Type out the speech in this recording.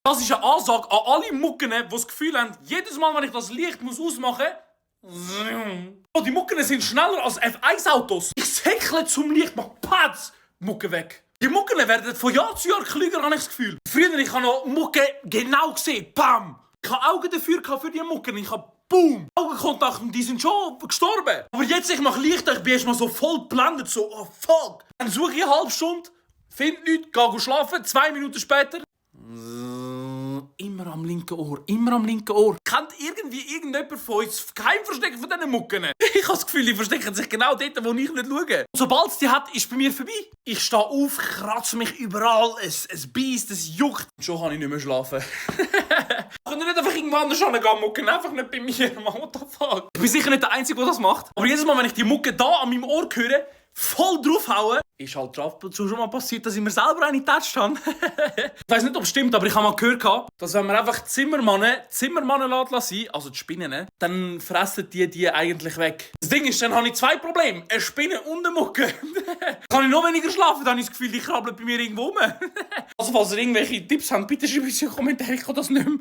Das ist eine Ansage an alle Mucken, die das Gefühl haben, jedes Mal, wenn ich das Licht ausmachen muss, oh, die Mucken sind schneller als F1-Autos. Ich säckle zum Licht, mach Patz, Mucke weg. Die Mucken werden von Jahr zu Jahr klüger, habe ich das Gefühl. Früher, ich habe noch Mucke genau gesehen, bam. Ich habe Augen dafür für die Mucken, ich habe boom. Augenkontakt, die sind schon gestorben. Aber jetzt, ich mache Licht, ich bin erstmal so voll geblendet, so, oh fuck. Dann suche ich eine halbe Stunde, finde nichts, gehe schlafen, 2 Minuten später. Immer am linken Ohr, immer am linken Ohr. Kennt irgendwie irgendjemand von uns Geheimverstecken von diesen Mucken? Ich habe das Gefühl, die verstecken sich genau dort, wo ich nicht schaue. Sobald es die hat, ist bei mir vorbei. Ich stehe auf, kratze mich überall, es beißt, es juckt. Und schon kann ich nicht mehr schlafen. Können nicht einfach irgendwo anders hingehen, Mucken? Einfach nicht bei mir, Mann, what the fuck? Ich bin sicher nicht der Einzige, der das macht. Aber jedes Mal, wenn ich die Mucke da an meinem Ohr höre, voll draufhauen, ist halt ab und zu schon mal passiert, dass ich mir selber eine getatscht habe. Ich weiss nicht, ob es stimmt, aber ich habe mal gehört, dass wenn man einfach Zimmermannen lassen, also die Spinnen, dann fressen die eigentlich weg. Das Ding ist, dann habe ich 2 Probleme. Eine Spinne und eine Mucke. Kann ich noch weniger schlafen, dann habe ich das Gefühl, die krabbeln bei mir irgendwo rum. Also falls ihr irgendwelche Tipps habt, bitte schreibt es in die Kommentare, ich kann das nicht mehr.